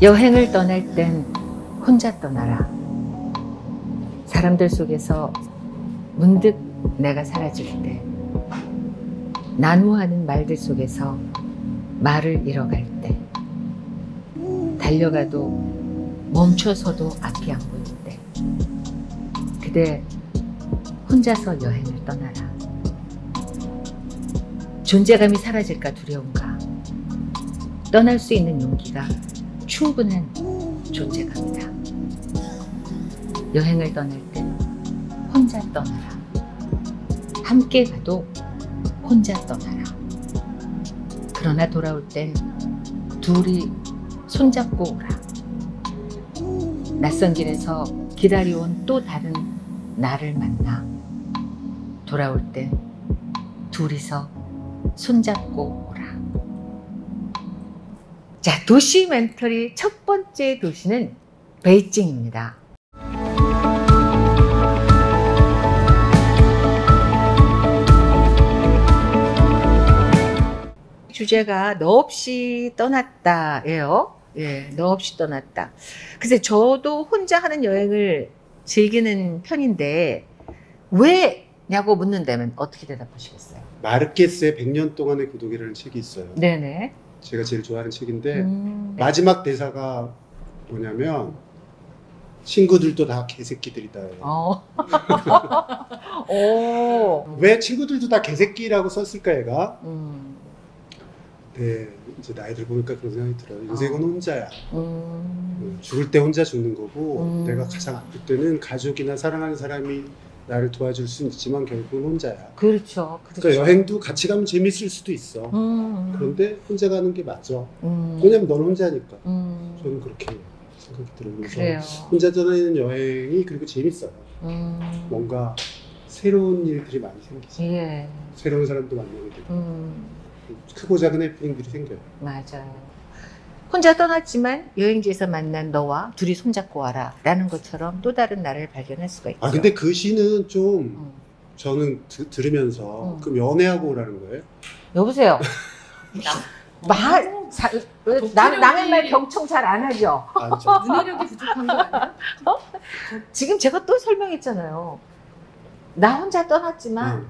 여행을 떠날 땐 혼자 떠나라. 사람들 속에서 문득 내가 사라질 때, 난무하는 말들 속에서 말을 잃어갈 때, 달려가도 멈춰서도 앞이 안 보일 때, 그대 혼자서 여행을 떠나라. 존재감이 사라질까 두려운가? 떠날 수 있는 용기가 충분한 존재감이다. 여행을 떠날 땐 혼자 떠나라. 함께 가도 혼자 떠나라. 그러나 돌아올 땐 둘이 손잡고 오라. 낯선 길에서 기다려온 또 다른 나를 만나 돌아올 땐 둘이서 손잡고 오라. 자, 도시 멘토리 첫 번째 도시는 베이징입니다. 주제가 너 없이 떠났다예요. 예, 너 없이 떠났다. 글쎄, 저도 혼자 하는 여행을 즐기는 편인데 왜냐고 묻는다면 어떻게 대답하시겠어요? 마르케스의 100년 동안의 고독이라는 책이 있어요. 네네. 제가 제일 좋아하는 책인데 마지막 대사가 뭐냐면 친구들도 다 개새끼들이다. 왜 친구들도 다 개새끼라고 썼을까 얘가? 네, 이제 나이 들어보니까 그런 생각이 들어요. 인생은 혼자야. 죽을 때 혼자 죽는 거고 내가 가장 아플 때는 가족이나 사랑하는 사람이 나를 도와줄 수는 있지만 결국은 혼자야. 그렇죠. 그러니까 여행도 같이 가면 재밌을 수도 있어. 그런데 혼자 가는 게 맞아. 왜냐면 너는 혼자니까. 저는 그렇게 생각이 들어요. 그래요. 혼자 떠나는 여행이 그리고 재밌어요. 뭔가 새로운 일들이 많이 생기죠. 예. 새로운 사람도 만나게 되고 크고 작은 해프닝들이 생겨요. 맞아요. 혼자 떠났지만 여행지에서 만난 너와 둘이 손잡고 와라 라는 것처럼 또 다른 나를 발견할 수가 있죠. 아 근데 그 시는 좀 저는 들으면서 그럼 연애하고 오라는 거예요? 여보세요. 남의 말 경청 잘 안 하죠? 문해력이 부족한 거 아니야? 지금 제가 또 설명했잖아요. 나 혼자 떠났지만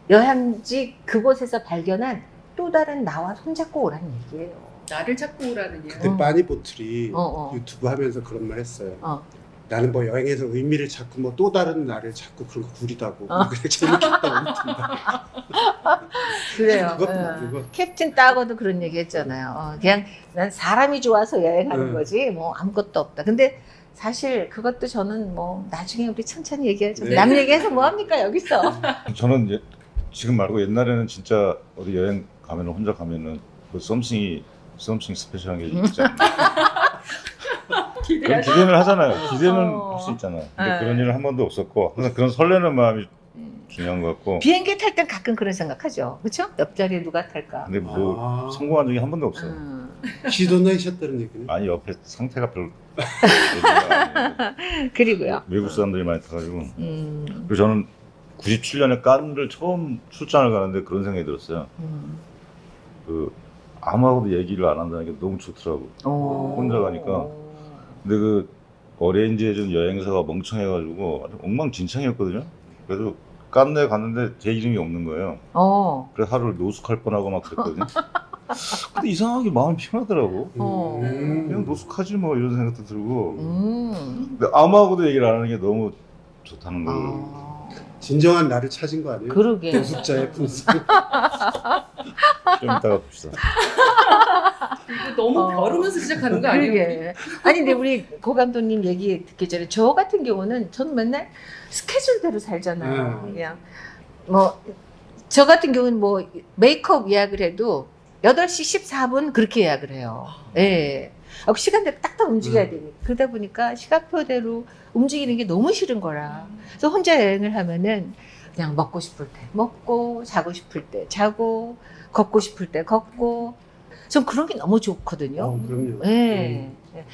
여행지 그곳에서 발견한 또 다른 나와 손잡고 오라는 얘기예요. 나를 찾고 오라는 얘기. 근데 빠니보틀이 유튜브 하면서 그런 말 했어요. 나는 뭐 여행에서 의미를 찾고 뭐 또 다른 나를 찾고 그런 거 구리다고. 그래 재밌겠다고 묻힌다. 그래요. 그것도 맞고. 캡틴 따거도 그런 얘기 했잖아요. 그냥 난 사람이 좋아서 여행하는 거지 뭐 아무것도 없다. 근데 사실 그것도 저는 뭐 나중에 우리 천천히 얘기하죠. 네. 남 얘기해서 뭐합니까 여기서. 저는 이제 지금 말고 옛날에는 진짜 어디 여행 가면은 혼자 가면은 그 썸씽 스페셜한 게 있잖아요. 그런 기대는 하잖아요. 기대는 할 수 있잖아요. 근데 그런 일은 한 번도 없었고 항상 그런 설레는 마음이 중요한 것 같고. 비행기 탈 땐 가끔 그런 생각하죠. 그렇죠? 옆자리에 누가 탈까. 근데 뭐 성공한 적이 한 번도 없어요. 시도는 하셨다는 얘기는? 아니 옆에 상태가 별로. 그리고요. 외국 사람들이 많이 타가지고. 그리고 저는 97년에 깐느를 처음 출장을 가는데 그런 생각이 들었어요. 그 아무하고도 얘기를 안 한다는 게 너무 좋더라고. 혼자 가니까. 근데 그 어레인지 해준 여행사가 멍청해가지고 아주 엉망진창이었거든요. 그래서 깐느에 갔는데 제 이름이 없는 거예요. 그래서 하루를 노숙할 뻔하고 막 그랬거든요. 근데 이상하게 마음이 편하더라고. 그냥 노숙하지 뭐 이런 생각도 들고. 근데 아무하고도 얘기를 안 하는 게 너무 좋다는 걸. 진정한 나를 찾은 거 아니에요? 그러게. 노숙자의 풍습. 좀 이따가 봅시다. 이거 너무 벼르면서 시작하는 거 아니에요? 그러게. 아니 근데 우리 고 감독님 얘기 듣기 전에 저 같은 경우는 저는 맨날 스케줄대로 살잖아요. 그냥 뭐 저 같은 경우는 뭐 메이크업 예약을 해도 8시 14분 그렇게 예약을 해요. 예. 시간대로 딱딱 움직여야 되니까. 그러다 보니까 시간표대로 움직이는 게 너무 싫은 거라. 그래서 혼자 여행을 하면은 그냥 먹고 싶을 때 먹고, 자고 싶을 때 자고, 걷고 싶을 때 걷고. 전 그런 게 너무 좋거든요. 그럼요. 예.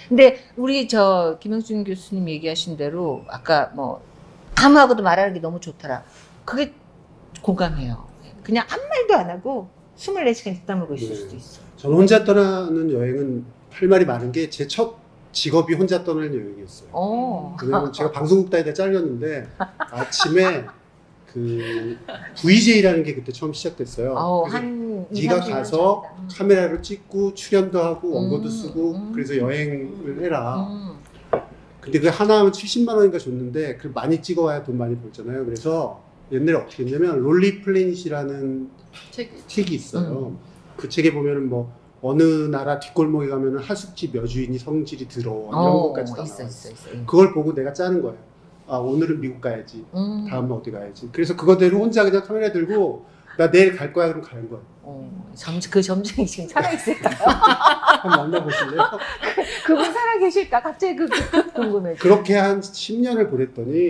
근데 우리 저 김영준 교수님 얘기하신 대로 아까 뭐 아무하고도 말하는 게 너무 좋더라. 그게 공감해요. 그냥 아무 말도 안 하고 24시간 입 다물고 있을 수도 있어. 저는 혼자 떠나는 여행은 할 말이 많은 게 제 첫 직업이 혼자 떠나는 여행이었어요. 왜냐면 제가 방송국 다니다 잘렸는데 아침에 그 VJ라는 게 그때 처음 시작됐어요. 그래서 네가 가서 카메라를 찍고 출연도 하고 원고도 쓰고 그래서 여행을 해라. 근데 그 하나 하면 70만 원인가 줬는데 그걸 많이 찍어와야 돈 많이 벌잖아요. 그래서 옛날에 어떻게 했냐면 롤리 플래닛이라는 책이 있어요. 그 책에 보면은 뭐 어느 나라 뒷골목에 가면은 하숙집 여주인이 성질이 더러워 이런 것까지 다 나와요. 그걸 보고 내가 짜는 거예요. 아 오늘은 미국 가야지. 다음은 어디 가야지. 그래서 그거대로 혼자 그냥 카메라 들고 나 내일 갈 거야 그럼 가는 거예요. 그 점쟁이 지금 살아있을까요? 한번 만나보실래요? 그분 살아계실까? 갑자기 그 궁금해. 그렇게 한 10년을 보냈더니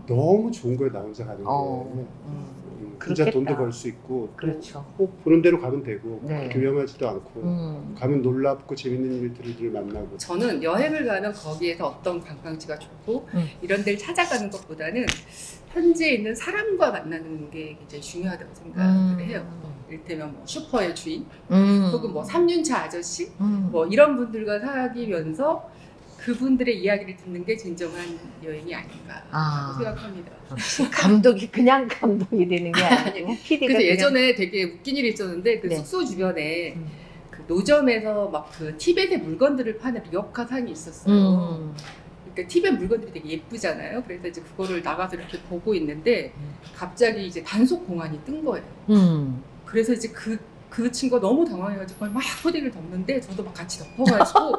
너무 좋은 거예요. 나 혼자 가는 게. 혼자 돈도 벌 수 있고 그렇죠. 꼭 보는 대로 가면 되고 네. 그렇게 위험하지도 않고 가면 놀랍고 재밌는 일들을 만나고. 저는 여행을 가면 거기에서 어떤 관광지가 좋고 이런 데를 찾아가는 것보다는 현지에 있는 사람과 만나는 게 굉장히 중요하다고 생각을 해요. 이를테면 뭐 슈퍼의 주인 혹은 뭐 3륜차 아저씨 뭐 이런 분들과 사귀면서 그분들의 이야기를 듣는 게 진정한 여행이 아닌가 생각합니다. 감독이 그냥 감독이 되는 게 아니고 PD가 그래서 예전에 되게 웃긴 일이 있었는데 그 네. 숙소 주변에 그 노점에서 막 그 티벳의 물건들을 파는 리어카 상이 있었어요. 그러니까 티벳 물건들이 되게 예쁘잖아요. 그래서 이제 그거를 나가서 이렇게 보고 있는데 갑자기 이제 단속 공안이 뜬 거예요. 그래서 이제 그 친구가 너무 당황해가지고 그걸 막 호딩을 덮는데 저도 막 같이 덮어가지고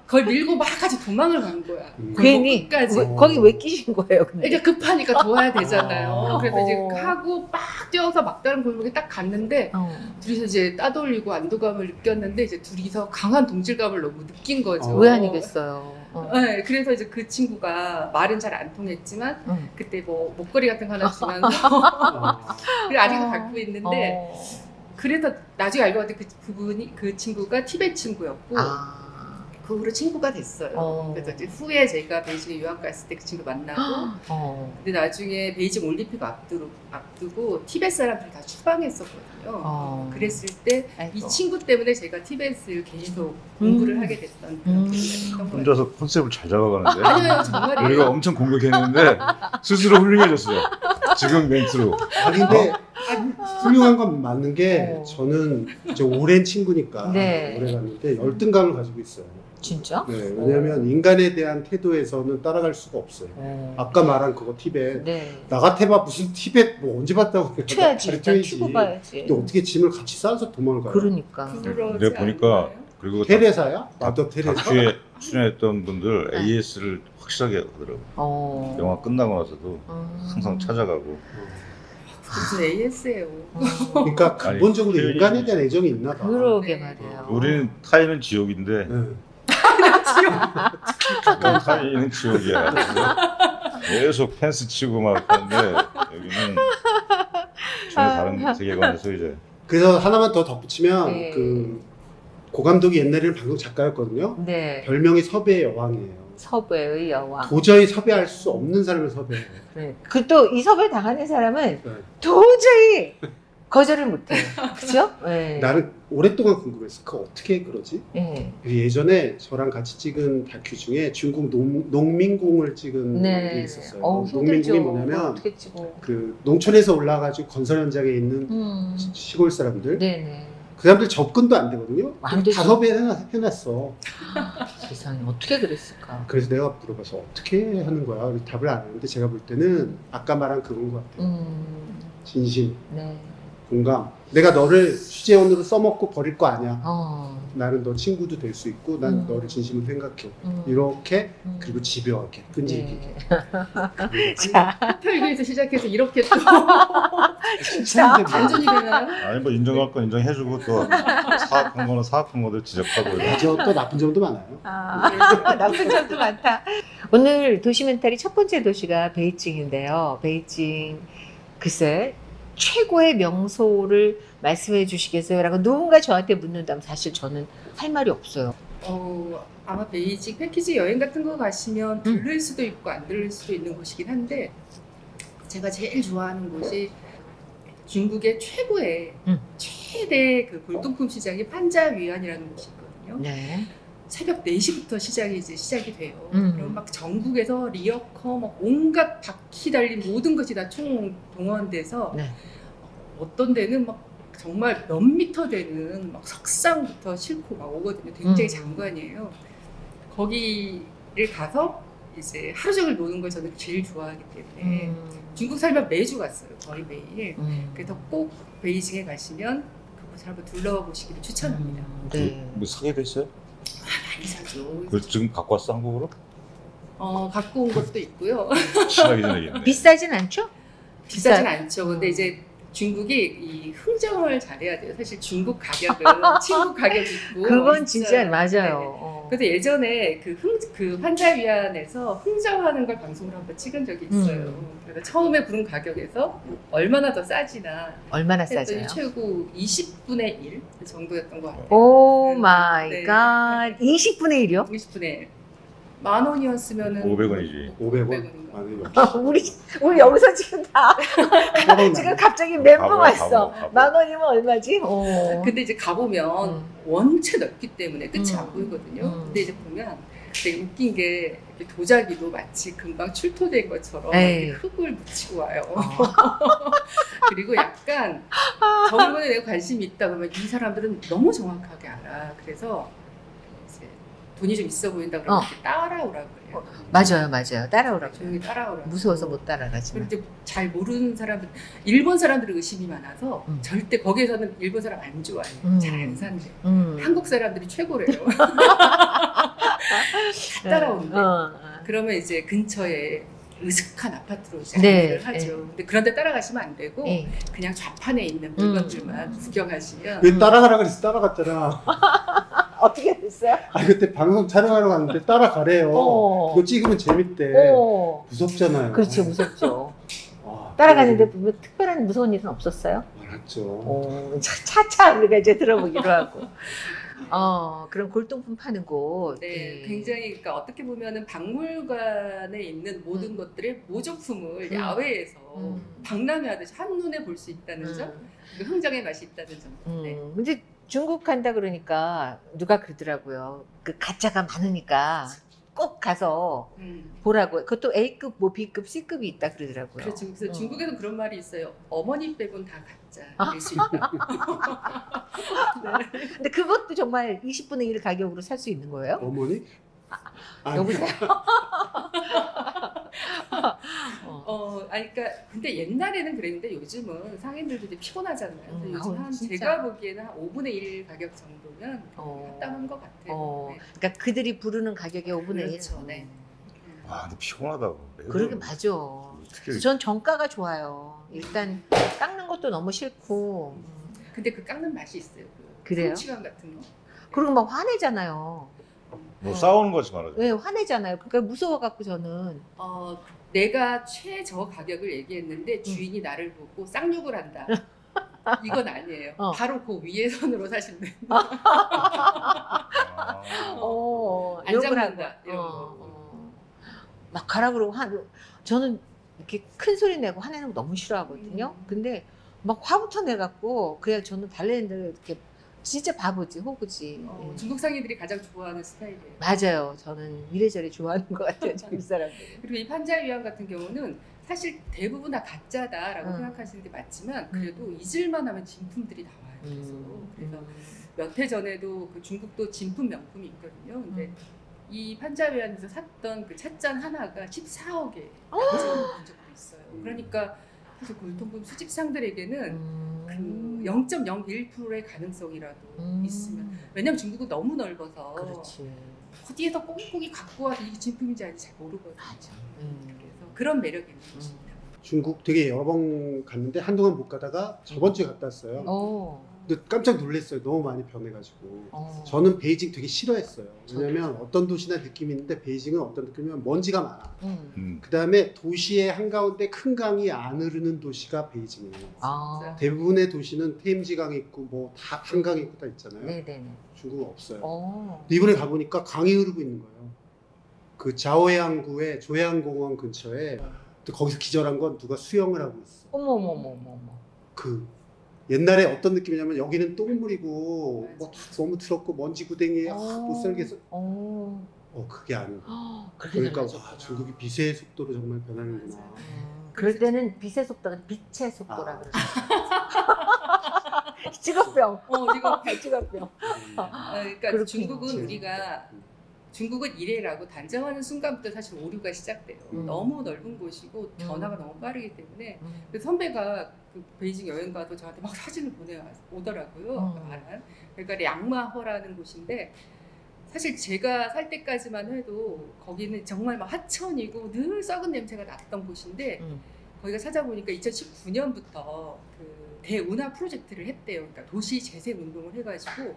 그걸 밀고 막 같이 도망을 간 거야. 괜히 끝까지. 거기 왜 끼신 거예요? 근데? 이게 급하니까 도와야 되잖아요. 그래서 이제 하고 막 뛰어서 막다른 골목에 딱 갔는데 둘이서 이제 따돌리고 안도감을 느꼈는데 이제 둘이서 강한 동질감을 너무 느낀 거죠. 왜 아니겠어요? 네, 그래서 이제 그 친구가 말은 잘 안 통했지만 그때 뭐 목걸이 같은 거 하나 주면서 그래 아직도 갖고 있는데 그래서 나중에 알고 봤는데 그 친구가 티벳 친구였고 그 후로 친구가 됐어요. 그래서 이제 후에 제가 베이징에 유학 갔을 때 그 친구 만나고 근데 나중에 베이징 올림픽 앞두고 티벳 사람들이 다 추방했었거든요. 그랬을 때 이 친구 때문에 제가 티벳을 계속 공부를 하게 됐던 그런 경우가 혼자서 컨셉을 잘 잡아가는데 아니요 정말이에요. 우리가 엄청 공격했는데 스스로 훌륭해졌어요. 지금 멘트로. 근데 훌륭한 건 맞는 게 저는 이제 오랜 친구니까 네. 오래 갔는데 열등감을 가지고 있어요. 진짜? 네, 왜냐하면 인간에 대한 태도에서는 따라갈 수가 없어요. 아까 말한 그거 티벳 나 같아봐 무슨 티벳 뭐 언제 봤다고 튀어야지. 일단 튀고 봐야지. 근데 어떻게 짐을 같이 싸서 도망을 가요? 그러니까. 내가 보니까 그리고 테레사야? 나도 테레사? 다큐에 출연했던 분들 AS를 확실하게 하더라고. 영화 끝나고 나서도 항상 찾아가고. 무슨 AS예요. 그러니까 근본적으로 아니, 인간에 대한 애정이 있나 봐. 그러게 말이에요. 우리는 타이는 지옥인데 타이는 지옥이야. 계속 펜스 치고 막 하는데 여기는 전혀 다른 세계관에서 이제. 그래서 하나만 더 덧붙이면 네. 그 고감독이 옛날에는 방송 작가였거든요. 네. 별명이 섭외의 여왕이에요. 섭외의 여왕. 도저히 섭외할 수 없는 사람을 섭외해요. 네. 그 또 이 섭외 당하는 사람은 네. 도저히 거절을 못해요. 그죠? 네. 나는 오랫동안 궁금했어. 그거 어떻게 그러지? 네. 예전에 저랑 같이 찍은 다큐 중에 중국 농민공을 찍은 게 있었어요. 농민공이 뭐냐면 어떻게 찍어? 그 농촌에서 올라가지고 건설 현장에 있는 시골 사람들. 네네. 그 사람들 접근도 안 되거든요. 안 되죠. 다 섭외해놨어. 세상에 어떻게 그랬을까? 그래서 내가 물어봐서 어떻게 하는 거야? 그래서 답을 안 하는데 제가 볼 때는 아까 말한 그건 것 같아요. 진심, 네. 공감. 내가 너를 휴재원으로 써먹고 버릴 거 아니야. 나는 너 친구도 될 수 있고 난 너를 진심으로 생각해. 이렇게 그리고 집요하게 끈질기게. 자, 호텔에서 시작해서 이렇게 또 진짜 반전이 되나요? 아니 뭐 인정할 건 인정해주고 또 사악한 거는 사악한 거들 지적하고 맞아, 또 나쁜 점도 많아요. 나쁜 점도 많다. 오늘 도시멘탈이 첫 번째 도시가 베이징인데요. 베이징 글쎄 최고의 명소를 말씀해 주시겠어요? 라고 누군가 저한테 묻는다면 사실 저는 할 말이 없어요. 아마 베이징 패키지 여행 같은 거 가시면 들를 수도 있고 안 들를 수도 있는 곳이긴 한데 제가 제일 좋아하는 곳이 중국의 최고의 최대 그 골동품 시장이 판자위안이라는 곳이 있거든요. 있거든요. 네. 새벽 4시부터 시작이 돼요. 그럼 막 전국에서 리어커 막 온갖 바퀴 달린 모든 것이 다 총 동원돼서 네. 어떤 데는 막 정말 몇 미터 되는 막 석상부터 싣고 막 오거든요. 굉장히 장관이에요. 거기를 가서 이제 하루 종일 노는 걸 저는 제일 좋아하기 때문에 중국 살면 매주 갔어요. 거의 매일. 그래서 꼭 베이징에 가시면 그곳을 한번 둘러봐 보시기를 추천합니다. 네. 뭐 사게 됐어요? 많이 사죠. 그 지금 갖고 왔어 한국으로? 갖고 온 것도 있고요. 친하게 지내겠네. 비싸진 않죠? 비싸진 않죠. 근데 이제 중국이 이 흥정을 잘해야 돼요. 사실 중국 가격은 친구 가격이 있고. 그건 진짜 네. 맞아요. 그래서 예전에 그 환자위안에서 흥정하는 걸 방송을 한번 찍은 적이 있어요. 그래서 처음에 부른 가격에서 얼마나 더 싸지나. 얼마나 싸져요? 최고 20분의 1 정도였던 것 같아요. 오 마이 갓. 20분의 1이요? 20분의 1. 10,000원이었으면은 500원이지. 500원? 우리 여기서 지금 다 지금 갑자기 멘붕 왔어. 가보. 10,000원이면 얼마지? 근데 이제 가보면 원체 넓기 때문에 끝이 안 보이거든요. 근데 이제 보면 되게 웃긴 게 도자기도 마치 금방 출토된 것처럼 이렇게 흙을 묻히고 와요. 그리고 약간 저 물건에 내가 관심이 있다 그러면 이 사람들은 너무 정확하게 알아. 그래서 이제 돈이 좀 있어 보인다 그러면 따라오라고 그래요. 맞아요. 따라오라고. 조용히 따라오라고. 무서워서 못 따라가지만. 그리고 이제 잘 모르는 사람들, 일본 사람들은 의심이 많아서 절대 거기에서는 일본 사람 안 좋아해요. 잘 안 산대. 한국 사람들이 최고래요. 다 따라오는데. 그러면 이제 근처에 으슥한 아파트로 장사를 하죠. 근데 그런데 따라가시면 안 되고 그냥 좌판에 있는 물건들만 구경하시면. 왜 따라가라 그래서 따라갔잖아. 어떻게 됐어요? 그때 방송 촬영하러 갔는데 따라가래요. 그거 찍으면 재밌대. 무섭잖아요. 그렇죠, 무섭죠. 따라가는데 뭐 특별한 무서운 일은 없었어요? 많았죠. 차차 우리가 이제 들어보기로 하고. 그런 골동품 파는 곳. 네, 굉장히 그러니까 어떻게 보면은 박물관에 있는 모든 것들의 모조품을 야외에서 박람회하듯이 한눈에 볼 수 있다는 점, 그 흥정의 맛이 있다는 점. 네. 근데 중국 간다 그러니까 누가 그러더라고요. 그 가짜가 많으니까 꼭 가서 보라고. 그것도 A급, 뭐 B급, C급이 있다 그러더라고요. 그렇죠. 그래서 중국에는 그런 말이 있어요. 어머니 빼곤 다 가짜일 수 있다. 네. 근데 그것도 정말 20분의 1 가격으로 살 수 있는 거예요? 어머니? 여보세요? 그러니까 근데 옛날에는 그랬는데 요즘은 상인들도 이제 피곤하잖아요. 요즘 제가 보기에는 한 5분의 1 가격 정도면 합당한 것 같아요. 네. 그러니까 그들이 부르는 가격의 5분의 1. 그렇죠. 네. 근데 피곤하다고. 그러게 맞아. 전 정가가 좋아요. 일단 깎는 것도 너무 싫고. 근데 그 깎는 맛이 있어요. 그래요? 성취감 같은 거. 그리고 막 화내잖아요. 뭐 싸우는 거지 말아줘. 네, 화내잖아요. 그러니까 무서워갖고 저는. 내가 최저 가격을 얘기했는데 주인이 나를 보고 쌍욕을 한다. 이건 아니에요. 바로 그 위에 선으로 사시면 된다. 안 잡는다. 이런 거. 막 가라 그러고 저는 이렇게 큰 소리 내고 화내는 거 너무 싫어하거든요. 근데 막 화부터 내갖고 그냥 저는 달래는 대로 이렇게 진짜 바보지, 호구지. 중국 상인들이 가장 좋아하는 스타일이에요. 맞아요. 저는 이래저래 좋아하는 것 같아요, 중국 사람들이. 그리고 이 판자위안 같은 경우는 사실 대부분 다 가짜다라고 생각하시는 게 맞지만 그래도 잊을만 하면 진품들이 나와요. 그래서 몇 해 전에도 그 중국도 진품 명품이 있거든요. 근데 이 판자위안에서 샀던 그 찻잔 하나가 14억에 본 적도 있어요. 그러니까 사실 골동품 수집상들에게는 그 0.01%의 가능성이라도 있으면, 왜냐면 중국은 너무 넓어서 그렇지. 어디에서 꽁꽁이 갖고 와서 이게 진품인지 아닌지 잘 모르거든요. 맞아. 그래서 그런 매력이 있는 것입니다. 중국 되게 여러 번 갔는데 한동안 못 가다가 저번 주에 갔다 왔어요. 근데 깜짝 놀랐어요. 너무 많이 변해가지고. 저는 베이징 되게 싫어했어요. 왜냐면 어떤 도시나 느낌이 있는데 베이징은 어떤 느낌이면 먼지가 많아. 그 다음에 도시의 한가운데 큰 강이 안 흐르는 도시가 베이징이에요. 대부분의 도시는 테임즈강이 있고 뭐 다 한강이 있고 다 있잖아요. 네네네. 중국은 없어요. 이번에 가보니까 강이 흐르고 있는 거예요. 그 자오해안구의 조해안공원 근처에 거기서 기절한 건 누가 수영을 하고 있어. 어머머머머머. 그 옛날에 어떤 느낌이냐면 여기는 똥물이고 뭐 다 너무 더럽고 먼지 구덩이에 못 살겠어. 그게 아니고. 그러니까 와, 중국이 빛의 속도로 정말 변하는구나. 그럴 때는 빛의 속도가 빛의 속도라 그러죠. 직업병. 직업병. 그러니까 중국은 우리가 중국은 이래라고 단정하는 순간부터 사실 오류가 시작돼요. 너무 넓은 곳이고 변화가 너무 빠르기 때문에 그 선배가 그 베이징 여행 가도 저한테 막 사진을 보내오더라고요. 그러니까 양마허라는 곳인데 사실 제가 살 때까지만 해도 거기는 정말 막 하천이고 늘 썩은 냄새가 났던 곳인데 거기가 찾아보니까 2019년부터 그 대운하 프로젝트를 했대요. 그러니까 도시 재생 운동을 해가지고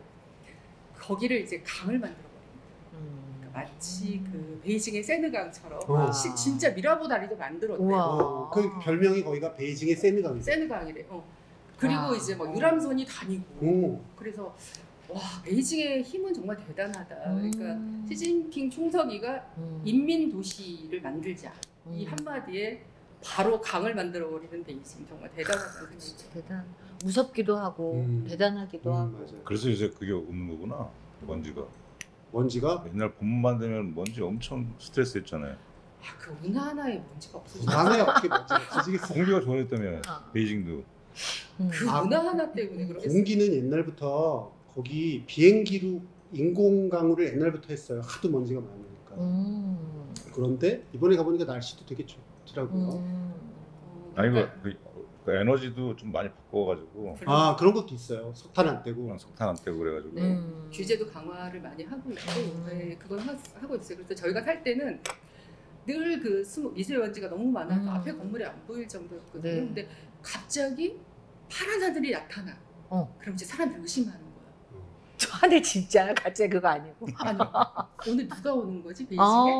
거기를 이제 강을 만들어버린 거예요. 그러니까 마치 그 베이징의 세느강처럼 진짜 미라보 다리도 만들었대요. 그 별명이 거기가 베이징의 세느강이래요. 세느강이래요. 그리고 이제 뭐 유람선이 다니고 그래서 와, 베이징의 힘은 정말 대단하다. 그러니까 시진핑 총서기가 인민 도시를 만들자 이 한마디에 바로 강을 만들어버리는 베이징 정말 대단하다는 생각이 대단. 무섭기도 하고 대단하기도 하고. 맞아요. 그래서 이제 그게 없는 거구나. 먼지가 옛날 봄 만되면 먼지 엄청 스트레스 했잖아요. 그 운하 하나에 먼지가 없어져. 운하에 어떻게 먼지가 가지겠어? 공기가 좋아졌다며 베이징도. 그 운하 하나 때문에 그러겠어요. 공기는 옛날부터 거기 비행기로 인공강우를 옛날부터 했어요. 하도 먼지가 많으니까. 그런데 이번에 가보니까 날씨도 되게 좋더라고요. 아니 그 에너지도 좀 많이 바꿔가지고. 그런 것도 있어요. 석탄 안 떼고. 석탄 안 떼고 그래가지고. 규제도 강화를 많이 하고 있고, 그건 하고 있어요. 그래서 저희가 살 때는 늘 그 미세먼지가 너무 많아서 앞에 건물이 안 보일 정도였거든요. 근데 갑자기 파란 하늘이 나타나. 그럼 이제 사람들이 의심하는 거야. 저 하늘 진짜요? 갑자기 그거 아니고. 아니, 오늘 누가 오는 거지 베이징에?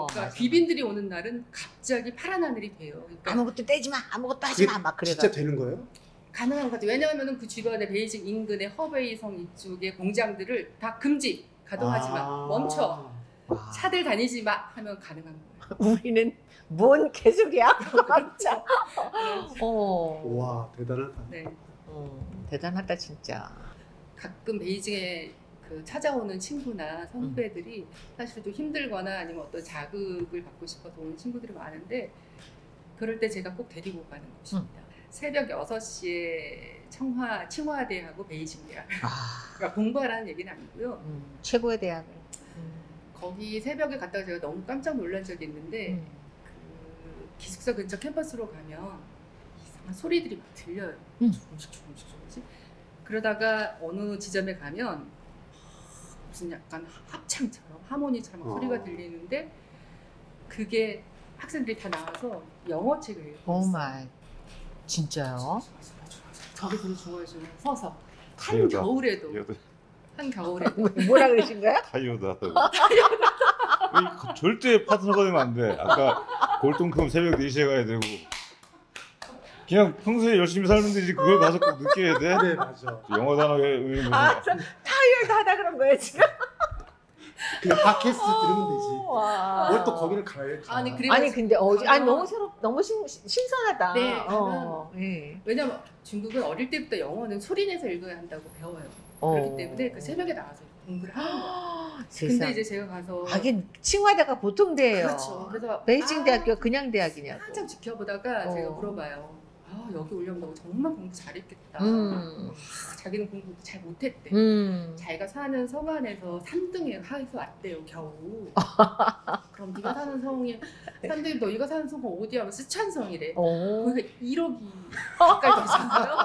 그러니까 귀빈들이 오는 날은 갑자기 파란 하늘이 돼요. 그러니까 아무것도 떼지 마, 아무것도 하지 마, 막 그래가. 진짜 되는 거예요? 가능한 것 같아요. 왜냐하면 그 주변에 베이징 인근의 허베이성 이쪽의 공장들을 다 금지, 가동하지 마, 멈춰, 차들 다니지 마 하면 가능한 거예요. 우리는 뭔 개소리야? 진짜. 와, 대단하다. 네. 대단하다 진짜. 가끔 베이징에 그 찾아오는 친구나 선배들이 사실 좀 힘들거나 아니면 어떤 자극을 받고 싶어서 오는 친구들이 많은데 그럴 때 제가 꼭 데리고 가는 곳입니다. 새벽 6시에 칭화대하고 베이징대학. 그러니까 공부하라는 얘기는 아니고요. 최고의 대학을. 거기 새벽에 갔다가 제가 너무 깜짝 놀란 적이 있는데 그 기숙사 근처 캠퍼스로 가면 이상한 소리들이 막 들려요. 조금씩. 그러다가 어느 지점에 가면 무슨 약간 합창처럼 하모니처럼 소리가 들리는데 그게 학생들이 다 나와서 영어 책을 읽고 있어요. 마이. 진짜요? 저게 되게 좋아해주는 서서 한겨울에도 뭐라 그러신 거야? 타이어드 하다고. 절대 파트너가 되면 안 돼. 아까 골동품 새벽 4시에 가야 되고. 그냥 평소에 열심히 살면 되지 그걸 가서 꼭 느껴야 돼? 네, 맞아. 영어 단어에 무슨 타이어드 하다 그런 거예요 지금? 그냥 팟캐스트 들으면 되지. 뭘 또 거기를 가요? 아니 근데 너무 너무 신선하다. 네, 왜냐면 중국은 어릴 때부터 영어는 소리내서 읽어야 한다고 배워요. 그렇기 때문에 그 새벽에 나와서 공부를 하는 거예요. 근데 이제 제가 가서 하긴 칭화대가 보통 대예요. 그렇죠. 그래서 베이징 대학교 그냥 대학이냐고. 한참 지켜보다가 제가 물어봐요. 여기 오려면 너 정말 공부 잘했겠다. 자기는 공부 잘 못했대. 자기가 사는 성 안에서 3등에 해서 왔대요 겨우. 그럼 네가 사는 성이 3등이 너희가 사는 성은 어디야? 하면 스촨성이래. 거기가 1억이 가까이 되잖아요.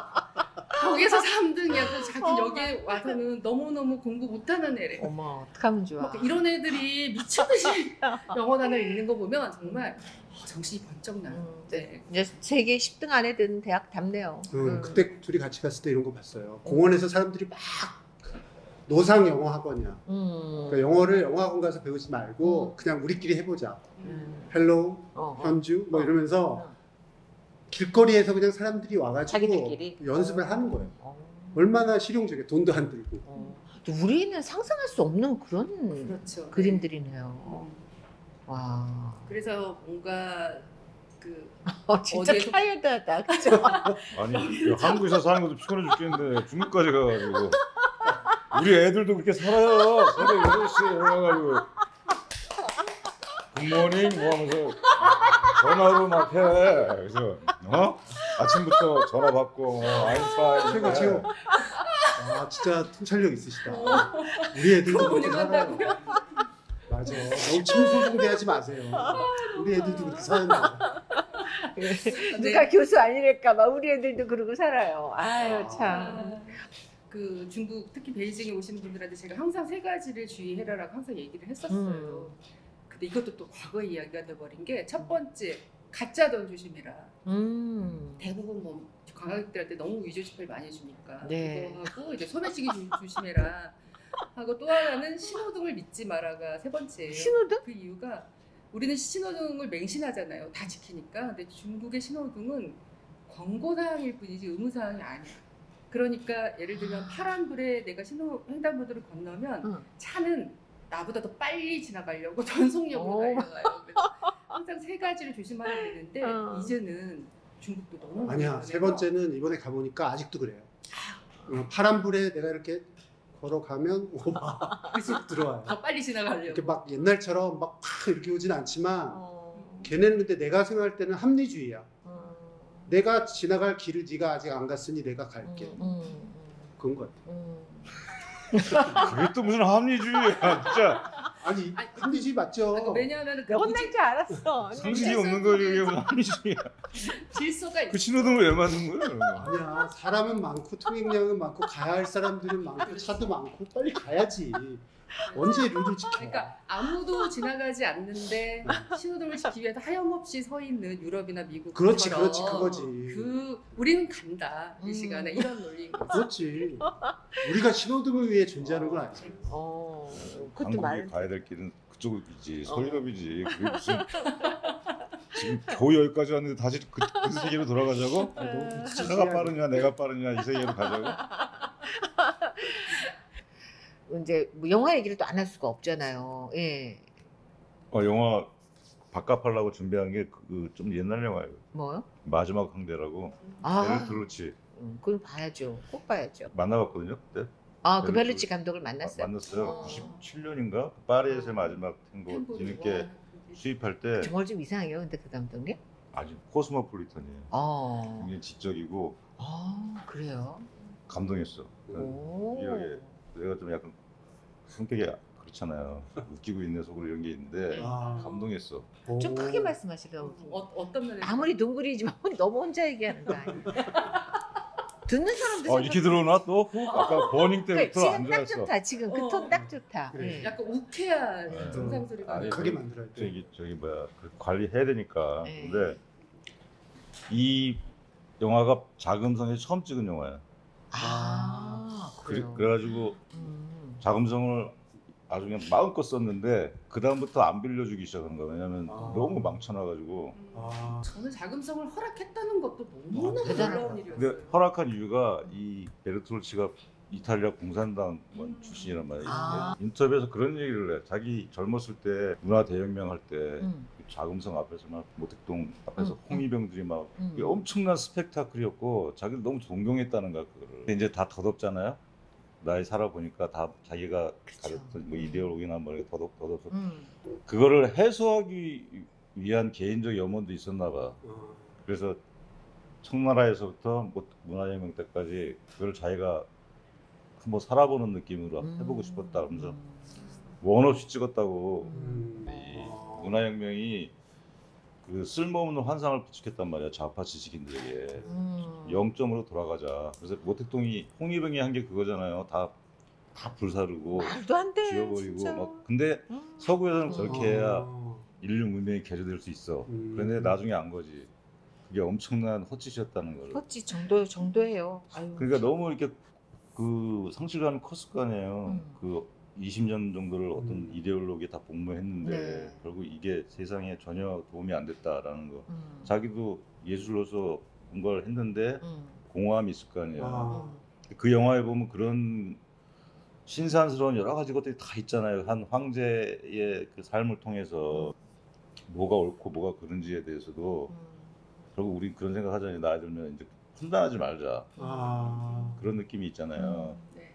거기서 3등이야. 그래서 자기 여기에 와서는 너무너무 공부 못하는 애래. 어머 어떡하면 좋아. 막 이런 애들이 미친듯이 영어 단어를 읽는 거 보면 정말 정신이 번쩍 나요. 네. 이제 세계 10등 안에 드는 대학 답네요. 그때 둘이 같이 갔을 때 이런 거 봤어요. 공원에서 사람들이 막 노상 영어 학원이야. 그러니까 영어를 영어 학원 가서 배우지 말고 그냥 우리끼리 해보자. 헬로우, 현주 뭐 이러면서 길거리에서 그냥 사람들이 와가지고 자기들끼리 연습을 하는 거예요. 얼마나 실용적이에요. 돈도 안 들고. 우리는 상상할 수 없는 그런 그렇죠. 그림들이네요. 와. 그래서 뭔가 그 진짜 어제도- 타이어드하다, 그죠? 아니 한국에서 사는 것도 피곤해 죽겠는데 중국까지 가가지고 우리 애들도 그렇게 살아요. 새벽 8시에 일어나가지고 굿모닝 뭐 하면서 전화로 막 해. 그래서 아침부터 전화 받고 아임파인 지금 진짜 통찰력 있으시다. 우리 애들도 그렇게 살아요. 맞아. 너무 침소봉대하지 마세요. 우리 애들도 그렇게 사는데. 누가 교수 아니랄까봐 우리 애들도 그러고 살아요. 아유 참. 그 중국 특히 베이징에 오시는 분들한테 제가 항상 3가지를 주의해라라고 항상 얘기를 했었어요. 근데 이것도 또 과거의 이야기가 돼버린 게 첫 번째 가짜 돈 조심해라. 대부분 뭐 관광객들한테 너무 위조 지폐를 많이 주니까 네. 그거 하고 이제 소매치기 조심해라 하고 또 하나는 신호등을 믿지 마라가 3번째예요. 신호등? 그 이유가 우리는 신호등을 맹신하잖아요. 다 지키니까. 근데 중국의 신호등은 권고사항일 뿐이지 의무사항이 아니야. 그러니까 예를 들면 파란불에 내가 횡단보도를 건너면 차는 나보다 더 빨리 지나가려고 전속력으로 달려가요. 그래서 항상 3가지를 조심하라 그랬는데 이제는 중국도 너무 아니야. 3번째는 이번에 가보니까 아직도 그래요. 파란불에 내가 이렇게 걸어가면 계속 들어와요. 더 빨리 지나가려고. 이렇게 막 옛날처럼 막 이렇게 오진 않지만 걔네는 근데 내가 생각할 때는 합리주의야. 내가 지나갈 길을 네가 아직 안 갔으니 내가 갈게. 그런 것 같아. 그게 또 무슨 합리주의야 진짜. 아니 합리주의 맞죠? 왜냐하면 그 혼날 줄 알았어. 상식이 없는 거지 이게 무슨 합리주의야. 질서가 그 신호등을 왜 만든 거야? 아니야. 사람은 많고 통행량은 많고 가야 할 사람들은 많고 차도 많고 빨리 가야지. 언제 룰을 지켜? 그러니까 아무도 지나가지 않는데 신호등을 지키기 위해서 하염없이 서 있는 유럽이나 미국 그렇지 그거지. 우리는 간다 이 시간에 이런 논리인 거죠. 그렇지. 우리가 신호등을 위해 존재하는 건 아니지. 그것도 한국이 말. 가야 될 길은 그쪽이지 서유럽이지. 그게 무슨 지금 겨우 여기까지 왔는데 다시 그 세계로 돌아가자고? 차가 빠르냐 내가 빠르냐 이 세계로 가자고? 이제 뭐 영화 얘기를 또 안 할 수가 없잖아요. 예. 영화 바깥 하려고 준비한 게 좀 옛날 영화예요. 뭐요? 마지막 황대라고. 베르토루치. 그건 봐야죠. 꼭 봐야죠. 만나봤거든요 그때. 그 벨루치 감독을 만났어요. 만났어요. 97년인가 파리에서의 마지막 탱고 뒤늦게 수입할 때. 정말 좀 이상해요. 근데 그 감독님? 아주 코스모폴리탄이에요. 굉장히 지적이고. 그래요? 감동했어. 이게 내가 좀 약간 성격이 그렇잖아요. 웃기고 있는 속으로 이런 게 있는데 감동했어. 좀 크게 말씀하시라고. 어떤 면에서? 아무리 동굴이지만 너무 혼자 얘기하는 거 아니에요? 듣는 사람도 이렇게 들어오나 또? 아까 버닝 때부터 안 지금 딱 좋았어. 좋다. 지금 그 톤 딱 좋다. 그래. 예. 약간 우쾌한 정상 소리가 크게 만들어야 돼. 저기 관리해야 되니까. 네. 근데 이 영화가 자금성에서 처음 찍은 영화야. 그래요? 그래가지고 자금성을 아주 그냥 마음껏 썼는데 그 다음부터 안 빌려주기 시작한 거야. 왜냐면 너무 망쳐놔가지고. 저는 자금성을 허락했다는 것도 너무너무 대단하다. 놀라운 일이었어요. 근데 허락한 이유가 이 베르토루치가 이탈리아 공산당 출신이란 말이에요. 인터뷰에서 그런 얘기를 해. 자기 젊었을 때 문화 대혁명 할 때 자금성 앞에서 막 모택동 앞에서 홍위병들이 막 엄청난 스펙타클이었고 자기를 너무 존경했다는 거야 그거를. 근데 이제 다 덧없잖아요. 나이 살아보니까 다 자기가 가졌던 뭐 이데올로기나 뭐 이렇게 덧없어. 그거를 해소하기 위한 개인적 염원도 있었나 봐. 그래서 청나라에서부터 뭐 문화혁명 때까지 그걸 자기가 한번 살아보는 느낌으로 해보고 싶었다 그러면서 원 없이 찍었다고. 이 문화혁명이 그 쓸모없는 환상을 부추겼단 말이야 좌파 지식인들에게. 0점으로 돌아가자. 그래서 모택동이 홍위병이 한 게 그거잖아요. 다 불사르고 말도 안 돼. 지워버리고 진짜. 막. 근데 서구에서는 저렇게 해야 인류 문명이 개조될 수 있어. 그런데 나중에 안 거지. 그게 엄청난 헛짓이었다는 거를. 헛짓 정도예요. 아유. 그러니까 너무 이렇게 그 상실감이 컸을 거 아니에요. 그 20년 정도를 어떤 이데올로기에 다 복무했는데 네. 결국 이게 세상에 전혀 도움이 안 됐다라는 거. 자기도 예술로서 뭔가를 했는데 공허함이 있을 거 아니에요. 그 영화에 보면 그런 신선스러운 여러 가지 것들이 다 있잖아요. 한 황제의 그 삶을 통해서 뭐가 옳고 뭐가 그른지에 대해서도 결국 우리 그런 생각하잖아요. 나이 들면 이제 판단하지 말자. 그런 느낌이 있잖아요. 네.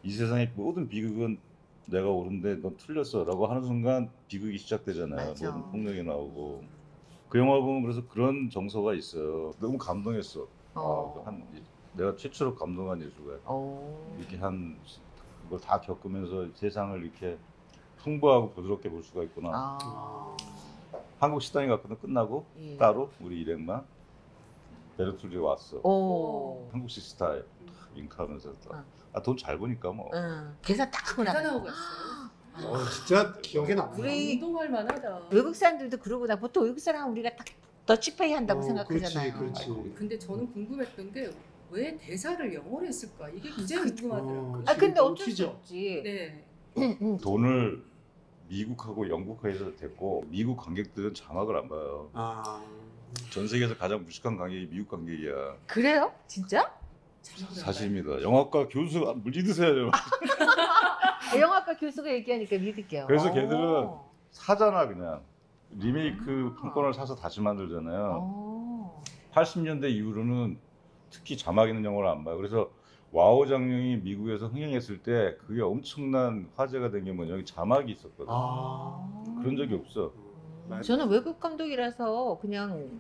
이 세상의 모든 비극은 내가 옳은데 넌 틀렸어라고 하는 순간 비극이 시작되잖아요. 맞아. 모든 폭력이 나오고 그 영화 보면 그래서 그런 정서가 있어요. 너무 감동했어. 내가 최초로 감동한 예술가. 이렇게 한 그걸 다 겪으면서 세상을 이렇게 풍부하고 부드럽게 볼 수가 있구나. 한국 식당에 갔거든. 끝나고 예. 따로 우리 일행만 베르툴리 왔어. 한국식 스타일 윙크하면서 돈 잘 버니까 뭐. 계산 딱 하고 계산하고 갔어요. 진짜 기억에 남아. 우리 운동할 만하다. 외국 사람들도 그러구나. 보통 외국 사람은 우리가 딱 더치페이 한다고 생각하잖아요. 그렇지. 근데 저는 궁금했던 게 왜 대사를 영어로 했을까? 이게 굉장히 궁금하더라고요. 근데 어쩔 수 없지. 네. 돈을 미국하고 영국에서 됐고 미국 관객들은 자막을 안 봐요. 전 세계에서 가장 무식한 관객이 미국 관객이야. 그래요? 진짜? 사실입니다. 영화과 교수가 믿으세요. 영화과 교수가 얘기하니까 믿을게요. 그래서 걔들은 사잖아 그냥. 리메이크 판권을 사서 다시 만들잖아요. 80년대 이후로는 특히 자막 있는 영화를 안 봐요. 그래서 와우 장룡이 미국에서 흥행했을 때 그게 엄청난 화제가 된 게 뭐냐, 여기 자막이 있었거든. 그런 적이 없어. 저는 외국 감독이라서 그냥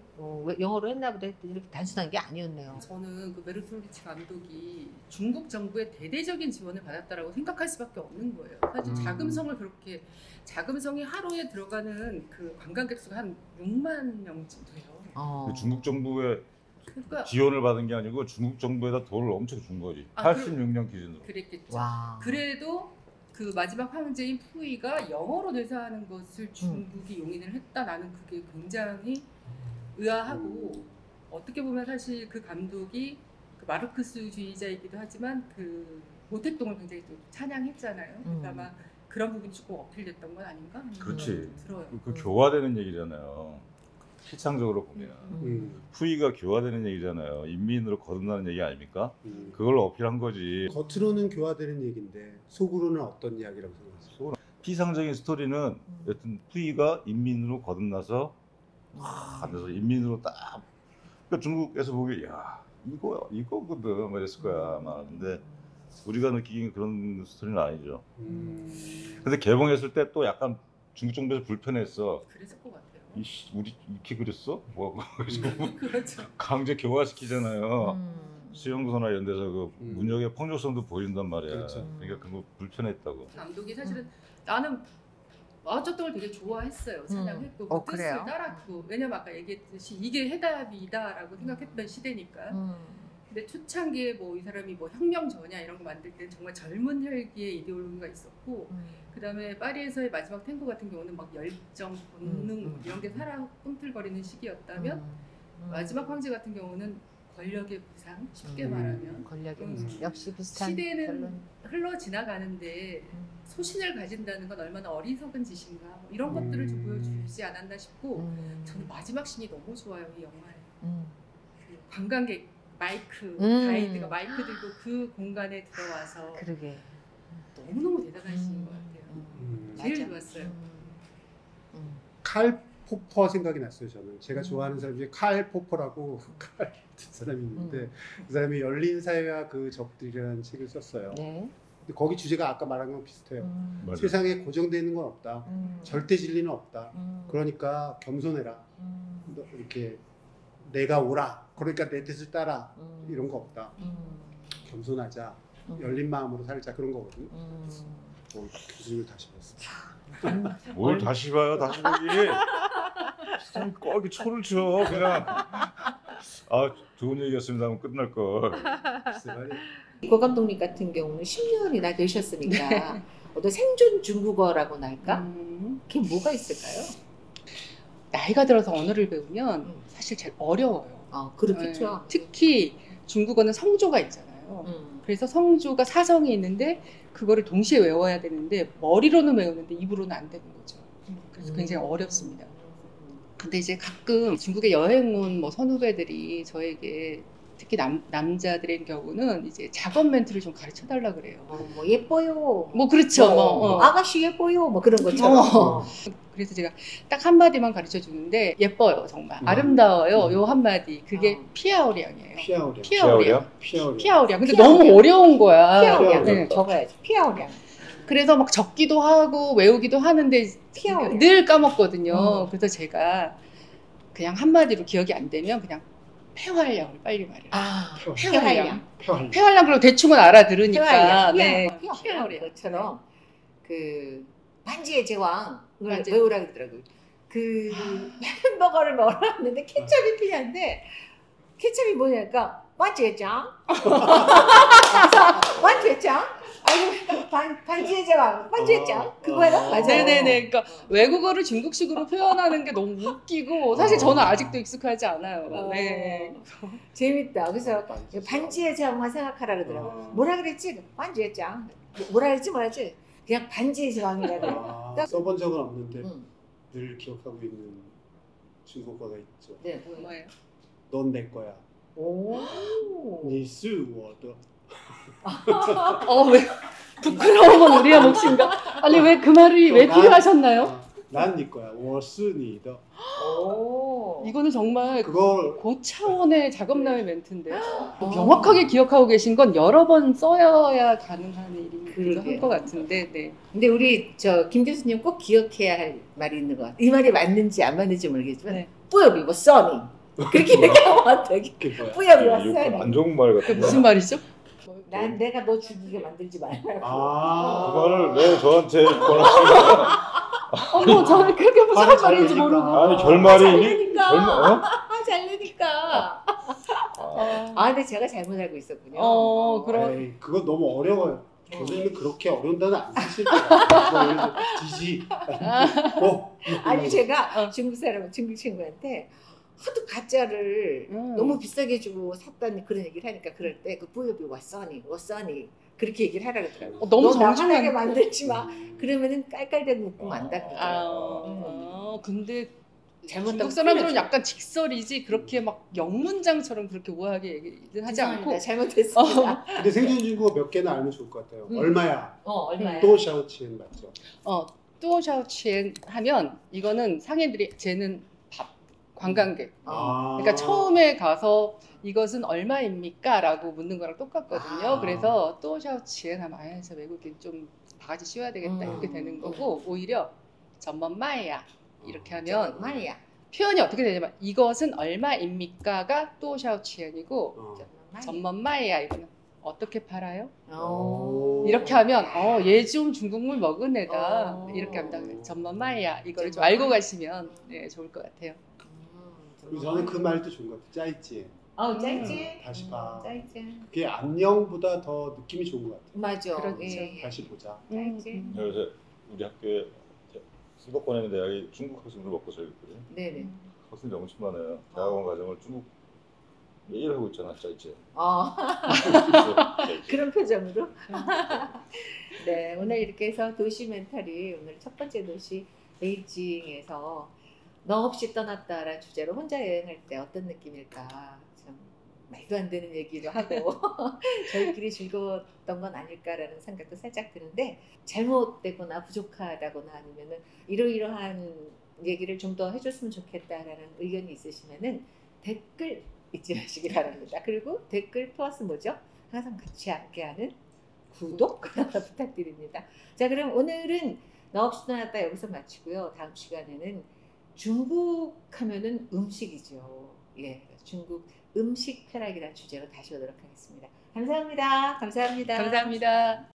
영어로 했나 보다 했더니 이렇게 단순한 게 아니었네요. 저는 그 베르톨리치 감독이 중국 정부의 대대적인 지원을 받았다라고 생각할 수밖에 없는 거예요. 사실 자금성이 하루에 들어가는 그 관광객 수가 한 6만 명쯤 돼요. 중국 정부의 그러니까 지원을 받은 게 아니고 중국 정부에다 돈을 엄청 준 거지. 86년 기준으로. 그랬겠죠. 와. 그래도 그 마지막 황제인 푸이가 영어로 대사하는 것을 중국이 용인을 했다. 나는 그게 굉장히 의아하고, 어떻게 보면 사실 그 감독이 그 마르크스주의자이기도 하지만 그 모택동을 굉장히 또 찬양했잖아요. 그러니까 아마 그런 부분이 조금 어필됐던 건 아닌가? 그렇지. 들어요. 그 교화되는 얘기잖아요. 실상적으로 보면 푸이가 교화되는 얘기잖아요. 인민으로 거듭나는 얘기 아닙니까? 그걸 어필한 거지. 겉으로는 교화되는 얘기인데 속으로는 어떤 이야기라고 생각하세요? 피상적인 스토리는 여튼 푸이가 인민으로 거듭나서 앉아서 인민으로 딱, 그러니까 중국에서 보기 야 이거거든 뭐 이랬을 거야 아마. 근데 우리가 느끼기엔 그런 스토리는 아니죠. 근데 개봉했을 때 또 약간 중국 정부에서 불편했어. 그랬을 것 같아요. 우리 이렇게 그렸어? 뭐 그렇죠. 강제 교화시키잖아요. 수용소나 이런 데서 그 문역의 폭력성도 보인단 말이야. 그렇죠. 그러니까 그거 불편했다고. 감독이 사실은 나는 마오쩌둥을 되게 좋아했어요. 찬양했고 그 뜻을 그래요? 따랐고, 왜냐면 아까 얘기했듯이 이게 해답이다라고 생각했던 시대니까. 근데 초창기에 뭐 이 사람이 뭐 혁명 전야 이런 거 만들 때는 정말 젊은 혈기의 이데올로기가 있었고, 그 다음에 파리에서의 마지막 탱고 같은 경우는 막 열정, 본능 이런 게 살아 꿈틀거리는 시기였다면, 마지막 황제 같은 경우는 권력의 부상, 쉽게 말하면 권력의 부상 역시 비슷한 시대는 결론. 흘러 지나가는데 소신을 가진다는 건 얼마나 어리석은 짓인가, 뭐 이런 것들을 좀 보여주지 않았나 싶고, 저는 마지막 씬이 너무 좋아요. 이 영화에 그 관광객 마이크 가이드가 마이크 들고 그 공간에 들어와서 그러게 너무너무 대단한 씬인 것 같아요. 제일 좋았어요. 칼 포퍼 생각이 났어요. 저는 제가 좋아하는 사람 중에 칼 포퍼라고 칼 같은 사람이 있는데 그 사람이 열린 사회와 그 적들이라는 책을 썼어요. 네. 근데 거기 주제가 아까 말한 거랑 비슷해요. 맞아요. 세상에 고정되어 있는 건 없다. 절대 진리는 없다. 그러니까 겸손해라. 이렇게 내가 오라. 그러니까 내 뜻을 따라. 이런 거 없다. 겸손하자. 열린 마음으로 살자. 그런 거거든요. 교수님을 다시 봤어요. 뭘 다시 봐요? 다시 보기. 세상에 꼭 초를 쳐. 그냥 좋은 얘기였습니다 하면 끝날 걸. 고 감독님 같은 경우는 10년이나 되셨으니까 어떤 생존 중국어라고나 할까? 그게 뭐가 있을까요? 나이가 들어서 언어를 배우면 사실 제일 어려워요. 그렇겠죠. 네. 특히 중국어는 성조가 있잖아요. 그래서 성조가 사성이 있는데 그거를 동시에 외워야 되는데 머리로는 외우는데 입으로는 안 되는 거죠. 그래서 굉장히 어렵습니다. 근데 이제 가끔 중국에 여행 온 뭐 선후배들이 저에게 특히 남자들의 경우는 이제 작업 멘트를 좀 가르쳐 달라 그래요. 뭐 예뻐요. 뭐 그렇죠. 아가씨 예뻐요. 뭐 그런 것처럼. 그래서 제가 딱 한마디만 가르쳐 주는데 예뻐요 정말 아름다워요 요 한마디 그게 피아오량이에요. 피아오량. 근데 너무 어려운 거야. 피아오량. 네. 적어야지. 피아오량. 그래서 막 적기도 하고 외우기도 하는데 피아오량. 늘 까먹거든요. 그래서 제가 그냥 한마디로 기억이 안 되면 그냥 폐활량을 빨리 말해요. 폐활량. 폐활량 그리고 대충은 알아들으니까. 폐활량. 네. 피아오량. 것처럼 그 반지의 제왕을 외우라 그러더라고요. 그 햄버거를 먹었는데 케첩이 필요한데 케첩이 뭐냐니까 반지의장. 반지의장. 아니 반지의 제왕, 반지의장 그거예요? 맞아요. 네네네. 그러니까 외국어를 중국식으로 표현하는 게 너무 웃기고 사실 저는 아직도 익숙하지 않아요. 네. 재밌다. 그래서 반지의 제왕만 생각하라 그러더라고요. 뭐라 그랬지? 반지의장. 뭐라 그랬지? 그냥 반지의 제왕이라고. 써본 적은 없는데 늘 기억하고 있는 중국어가 있죠. 네, 뭐예요? 넌 내 거야. 오. 你是我的. 왜 부끄러운 건 우리의 몫인가? 아니 왜 그 말이 왜 필요하셨나요? 난 네 거야. 我是你的. 오. 이거는 정말 그걸 고차원의 작업남의 멘트인데요. 명확하게 기억하고 계신 건 여러 번 써야 가능한 일이기도 한 것 같은데. 네. 근데 우리 김 교수님 꼭 기억해야 할 말이 있는 것 같아요. 이 말이 맞는지 안 맞는지 모르겠지만 네. 뿌여비 뭐 써니 그렇게 얘기하면 어떡해. 뿌여비 뭐 써니. 안 좋은 말 그게 같은데. 무슨 말이죠? 난 내가 너 죽이게 만들지 말라고. 그거를 왜 저한테 권하시는 어머, 저는 그렇게 무슨 말인지 모르고. 아니 결말이 잘르니까. 근데 제가 잘못 알고 있었군요. 그럼. 그거 너무 어려워요. 교수님은 그렇게 어려운 단어 안 쓰실 거예요. 지지. 아니 제가 중국 친구한테 하도 가짜를 너무 비싸게 주고 샀다는 그런 얘기를 하니까 그럴 때 그 뿌요비 왔어니 그렇게 얘기를 하라 그러더라고요. 너무 정중하게 만들지 마. 그러면은 깔깔대고 웃고 만다 그러더라고요. 근데 잘못하면 중국 사람들은 약간 직설이지 그렇게 막 영문장처럼 그렇게 우아하게 얘기를 하지 않고. 잘못했습니다. 근데 생존 중국어 몇 개는 알면 좋을 것 같아요. 얼마야? 얼마야? 또 샤오치엔 맞죠? 또 샤오치엔 하면 이거는 상인들이 쟤는 관광객. 그러니까 처음에 가서 이것은 얼마입니까? 라고 묻는 거랑 똑같거든요. 그래서 또 샤오치엔 하면 해서 외국인 좀 바가지 씌워야 되겠다 이렇게 되는 거고 오히려 전번마이야 이렇게 하면 표현이 어떻게 되냐면 이것은 얼마입니까가 또 샤오치엔이고 전번마이야 이거는 어떻게 팔아요? 이렇게 하면 얘 좀 중국물 먹은 애다 이렇게 합니다. 전번마이야 이걸 좀 알고 가시면 좋을 것 같아요. 저는 그 말도 좋은 것 같아요. 짜이지. 짜이지. 다시 봐. 짜이지. 그게 안녕보다 더 느낌이 좋은 것 같아요. 맞아. 그렇죠. 다시 보자. 짜이지. 그래서 우리 학교에 수박 보내는 대학이 중국 학생들 먹고 살거든요. 네네. 학생들 엄청 많아요. 대학원 과정을 중국 매일 하고 있잖아, 짜이지. 그런 표정으로. 네, 오늘 이렇게 해서 도시 멘탈이 오늘 첫 번째 도시 베이징에서 너 없이 떠났다라는 주제로 혼자 여행할 때 어떤 느낌일까 참 말도 안 되는 얘기도 하고 저희끼리 즐거웠던 건 아닐까라는 생각도 살짝 드는데 잘못되거나 부족하다거나 아니면은 이러이러한 얘기를 좀 더 해줬으면 좋겠다라는 의견이 있으시면은 댓글 잊지 마시기 바랍니다. 그리고 댓글 플러스 뭐죠? 항상 같이 함께하는 구독 부탁드립니다. 자, 그럼 오늘은 너 없이 떠났다 여기서 마치고요. 다음 시간에는 중국 하면은 음식이죠. 중국 음식 쾌락이라는 주제로 다시 오도록 하겠습니다. 감사합니다. 감사합니다.